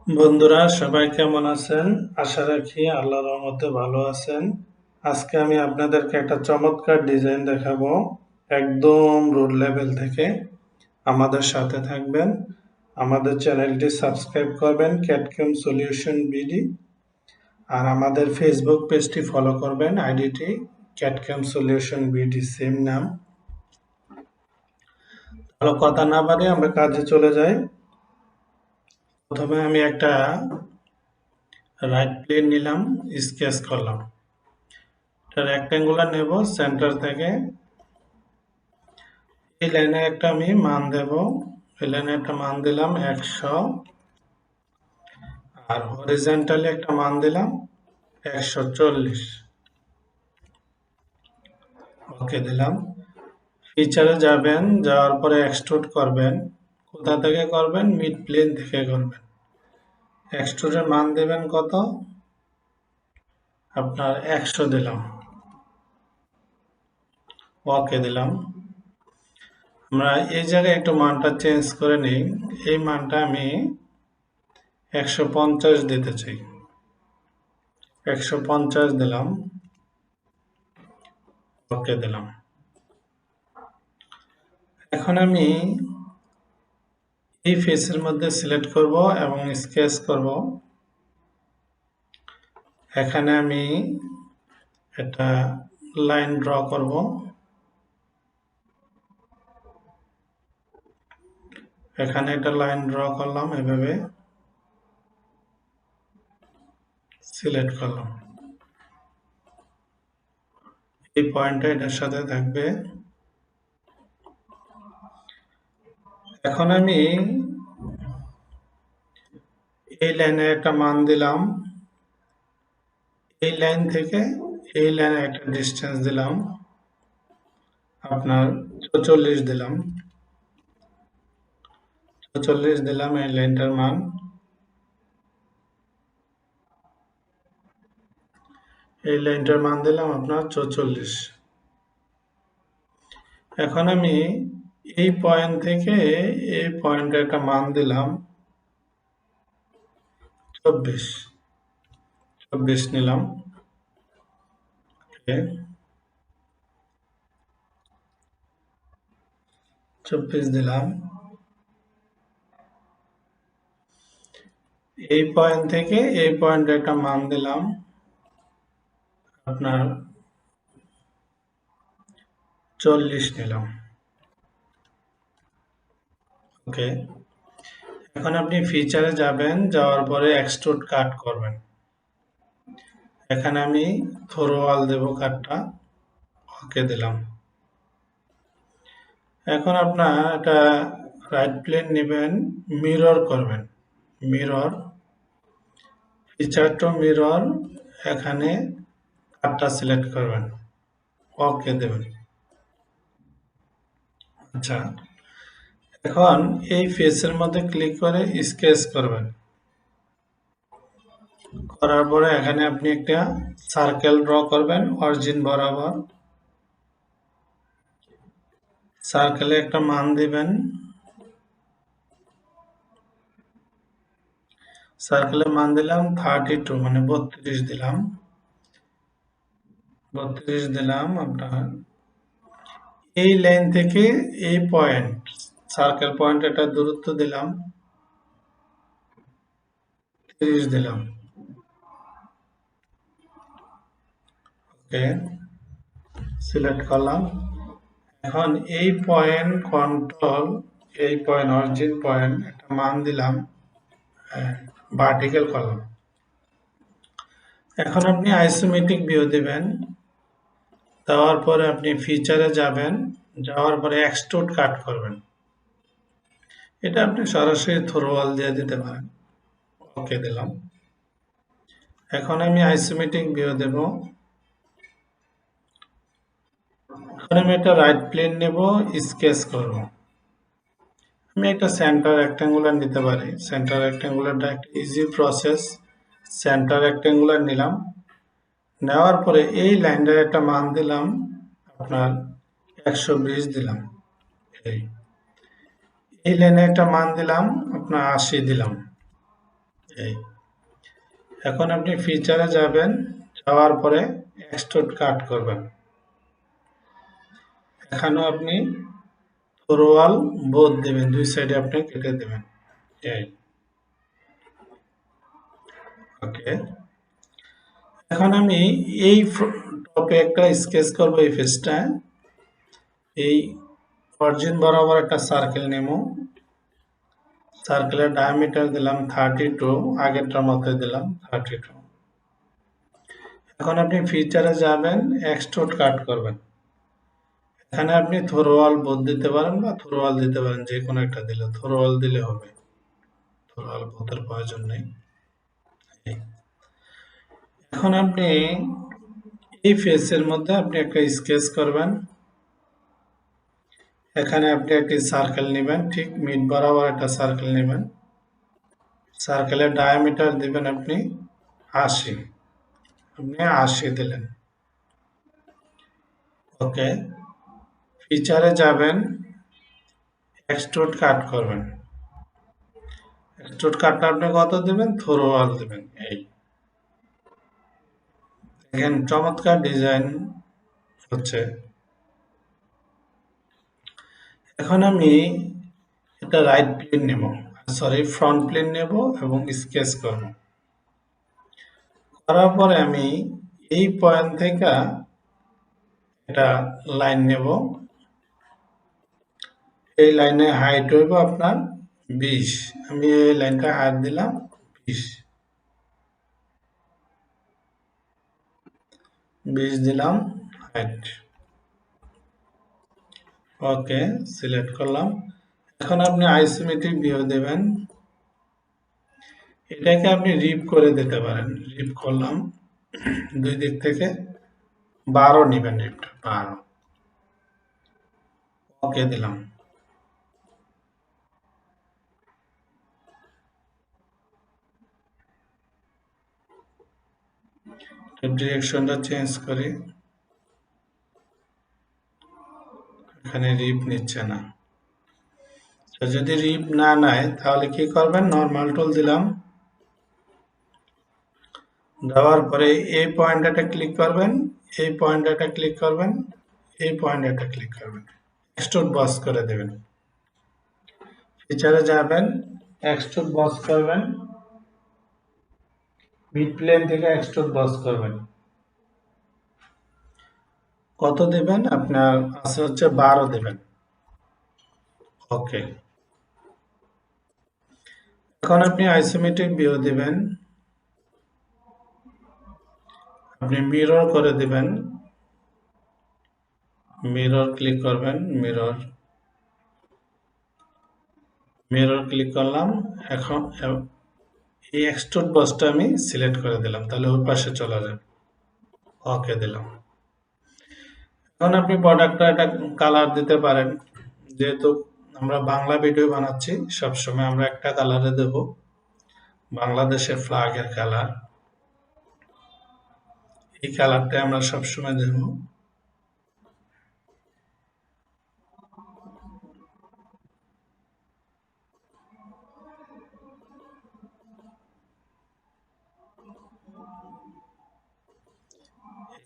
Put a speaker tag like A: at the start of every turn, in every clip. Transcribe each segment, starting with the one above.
A: বন্ধুরা সবাই কেমন আছেন? আশা রাখি আল্লাহর রহমতে ভালো আছেন। আজকে আমি আপনাদেরকে একটা চমৎকার ডিজাইন দেখাবো, একদম রোড লেভেল থেকে। আমাদের সাথে থাকবেন, আমাদের চ্যানেলটি সাবস্ক্রাইব করবেন ক্যাটকিউম সলিউশন বিডি, আর আমাদের ফেসবুক পেজটি ফলো করবেন, আইডিটি ক্যাটকিউম সলিউশন বিডি, সেম নাম। ভালো কথা না বাড়িয়ে আমরা কাজে চলে যাই। প্রথমে আমি একটা রাইট প্লেন নিলাম, স্কেচ করলাম। রেক্টেঙ্গুলার নেব সেন্টার থেকে। এই লাইনে একটা আমি মান দেব, এই লাইনে একটা মান দিলাম 100, আর হরিজন্টালি একটা মান দিলাম 140। ওকে দিলাম। ফিচারে যাবেন, যাওয়ার পরে এক্সট্রুড করবেন। কোথা থেকে করবেন? মিড প্লেন থেকে করবেন। এক্সট্রুডের মান দেবেন কত? আপনার 100 দিলাম। ওকে দিলাম। আমরা এই জায়গায় একটু মানটা চেঞ্জ করে নিই। এই মানটা আমি 150 দিতে চাই। 150 দিলাম। ওকে দিলাম। এখন আমি এই ফেসের মধ্যে সিলেক্ট করব এবং স্কেচ করব। এখানে আমি একটা লাইন ড্র করব। এখানে একটা লাইন ড্র করলাম, এভাবে সিলেক্ট করলাম। এই পয়েন্টটা এটার সাথে থাকবে। এখন আমি এই লাইনে একটা মান দিলাম, এই লাইন থেকে এই লাইনে একটা ডিস্টেন্স দিলাম, আপনার 44 দিলাম। 44 দিলাম এই লাইনটার মান। এই লাইনটার মান দিলাম আপনার 44। এখন আমি এই পয়েন্ট থেকে এই পয়েন্টে একটা মান দিলাম 24। 24 নিলাম। 24 দিলাম। এই পয়েন্ট থেকে এই পয়েন্টে একটা মান দিলাম আপনার 40 নিলাম। ওকে। এখন আপনি ফিচারে যাবেন, যাওয়ার পরে এক্সট্রুড কাট করবেন। এখানে আমি থ্রোওয়াল দেব কাটটা। ওকে দিলাম। এখন আপনার একটা রাইট প্লেন নেবেন, মিরর করবেন। মিরর, ফিচার টু মিরর, এখানে কাটটা সিলেক্ট করবেন। ওকে দেবেন। আচ্ছা, এখন এই ফেসের মধ্যে ক্লিক করে স্কেচ করবেন। করার পরে এখানে আপনি একটা সার্কেল ড্র করবেন অরিজিন বরাবর। সার্কেলে একটা মান দিবেন। সার্কেলে মান দিলাম 32, মানে 32 দিলাম। 32 দিলাম। আপনার এই লাইন থেকে এই পয়েন্ট, সার্কেল পয়েন্ট, একটা দূরত্ব দিলাম 30 দিলাম। ওকে, সিলেক্ট করলাম। এখন এই পয়েন্ট কন্ট্রোল, এই পয়েন্ট অরিজিন পয়েন্ট একটা মান দিলাম, ভার্টিক্যাল করলাম। এখন আপনি আইসোমেট্রিক ভিউ দিবেন। দেওয়ার পরে আপনি ফিচারে যাবেন, যাওয়ার পরে এক্সট্রুড কাট করবেন। এটা আপনি সরাসরি থ্রোওয়াল দিয়ে দিতে পারেন। ওকে দিলাম। এখন আমি আইসোমেট্রিক ভিউ দেব। এখন আমি একটা রাইট প্লেন নেব, স্কেচ করব। আমি একটা সেন্টার রেক্ট্যাঙ্গুলার নিতে পারি। সেন্টার রেক্ট্যাঙ্গুলারটা একটা ইজি প্রসেস। সেন্টার রেক্ট্যাঙ্গুলার নিলাম। নেওয়ার পরে এই লাইনটার একটা মান দিলাম আপনার 120 দিলাম। এই লাইনে একটা মান দিলাম আপনার 80 দিলাম। এই এখন আপনি ফিচারে যাবেন, যাওয়ার পরে এক্সট্রুড কাট করবেন। এখানেও আপনি থ্রোয়াল বোথ দেবেন, দুই সাইডে আপনি কেটে দেবেন। এই ওকে। এখন আমি এই টপে একটা স্কেচ করব এই ফেসটা। এই অরিজিন বরাবর একটা সার্কেল নেব। সার্কেলের ডায়ামিটার দিলাম 32, আগেরটার মতো দিলাম 32। এখন আপনি ফিচারে যাবেন, এক্সট্রুড কাট করবেন। এখানে আপনি থ্রোয়াল বোথ দিতে পারেন বা থ্রোয়াল দিতে পারেন, যে কোনো একটা দিলে, থ্রোয়াল দিলে হবে, থ্রোয়াল বোথের প্রয়োজন নেই। এখন আপনি এই ফেসের মধ্যে আপনি একটা স্কেচ করবেন। এখানে আপনি একটি সার্কেল নেবেন, ঠিক মিড বরাবর একটা সার্কেল নেবেন। সার্কেলের ডায়ামিটার দিবেন আপনি 80, আপনি 80 দিলেন। ওকে। ফিচারে যাবেন, এক্সট্রুড কাট করবেন। এক্সট্রুড কাটটা আপনি কত দিবেন? থ্রোয়াল দিবেন। এই দেখেন চমৎকার ডিজাইন হচ্ছে। এখন আমি একটা রাইট প্লেন নেব, সরি ফ্রন্ট প্লেন নেব এবং স্কেচ করব। করার পরে আমি এই পয়েন্ট থেকে একটা লাইন নেব। এই লাইনে হাইট হইব আপনার 20, আমি এই লাইনটা হাইট দিলাম 20 দিলাম হাইট। ওকে, সিলেক্ট করলাম। এখন আপনি আইসোমেট্রিক ভিউ দেবেন। এটাকে আপনি রিপ করে দিতে পারেন। রিপ করলাম, দুই দিক থেকে 12 নেবেন, রিপটা 12। ওকে দিলাম। ডিরেকশনটা চেঞ্জ করি, এখানে রিপ নিচ্ছে না। যদি রিপ না নেয় তাহলে কি করবেন? নর্মাল টুল দিলাম, দেওয়ার পরে এই পয়েন্টটা ক্লিক করবেন, এই পয়েন্টটা ক্লিক করবেন, এই পয়েন্টটা ক্লিক করবেন, এক্সট্রুড বস করে দেবেন। ফিচারে যাবেন, এক্সট্রুড বস করবেন, মিড প্লেন থেকে এক্সট্রুড বস করবেন। কত দেবেন? আপনার আছে হচ্ছে 12 দেবেন। ওকে। এখন আপনি আইসোমেট্রিক ভিউ দিবেন, আপনি মিরর করে দিবেন, মিরর ক্লিক করবেন, মিরর মিরর ক্লিক করলাম। এখন এই এক্সট্রুড বসটা আমি সিলেক্ট করে দিলাম, তাহলে ওই পাশে চলে যাবে। ওকে দিলাম। এখন আপনি প্রোডাক্টটা একটা কালার দিতে পারেন, যেহেতু আমরা বাংলা ভিডিও বানাচ্ছি সবসময় আমরা একটা কালারে দেব, বাংলাদেশের ফ্ল্যাগের কালার। এই কালারটা আমরা সবসময় দেব।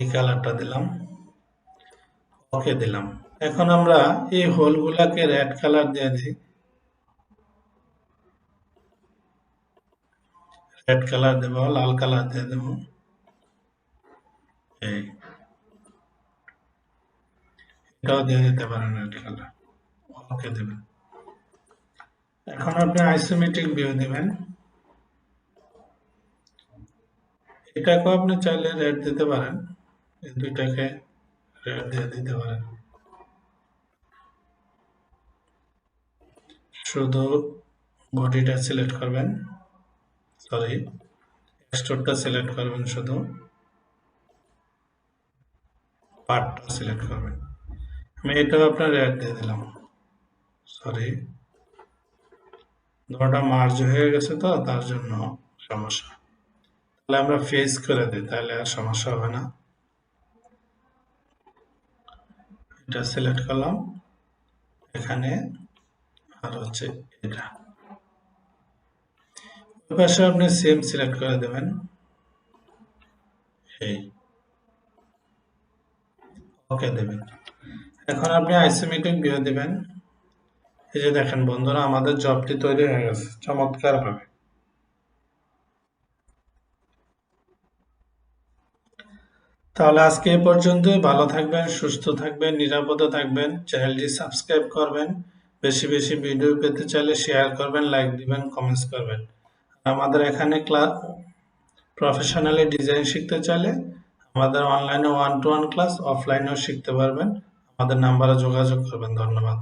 A: এই কালারটা দিলাম, ওকে দিলাম। এখন আমরা এই হোলগুলাকে রেড কালার দিয়ে দিই, রেড কালার দেব, লাল কালার দিয়ে দেব। এই এটাও দিয়ে দিতে পারেন রেড কালার, ওকে দেবেন। এখন আপনি আইসোমেট্রিক ভিউ দিবেন, এটাকেও আপনি চাইলে রেড দিতে পারেন, এই দুইটাকে রেড দিয়ে দিতে পারেন। শুধু বডিটা সিলেক্ট করবেন, সরি এক্সট্রুডটা সিলেক্ট করবেন, শুধু পার্টটা সিলেক্ট করবেন। আমি এটাও আপনার রেড দিয়ে দিলাম, সরি দুটোটা মার্জ হয়ে গেছে তো তার জন্য সমস্যা। তাহলে আমরা ফেস করে দিই, তাহলে আর সমস্যা হবে না। এটা সিলেক্ট করলাম এখানে, আর হচ্ছে এটা। ওই পাশে আপনি সেম সিলেক্ট করে দেবেন। এই ওকে দেবেন। এখন আপনি আইসোমেট্রিক ভিউ দিবেন। এই যে দেখেন বন্ধুরা, আমাদের জবটি তৈরি হয়ে গেছে চমৎকারভাবে। তাহলে আজকে এ পর্যন্তই। ভালো থাকবেন, সুস্থ থাকবেন, নিরাপদে থাকবেন। চ্যানেলটি সাবস্ক্রাইব করবেন। বেশি বেশি ভিডিও পেতে চাইলে শেয়ার করবেন, লাইক দিবেন, কমেন্টস করবেন। আমাদের এখানে ক্লাস প্রফেশনালি ডিজাইন শিখতে চাইলে আমাদের অনলাইনে 1-to-1 ক্লাস, অফলাইনেও শিখতে পারবেন। আমাদের নাম্বারে যোগাযোগ করবেন। ধন্যবাদ।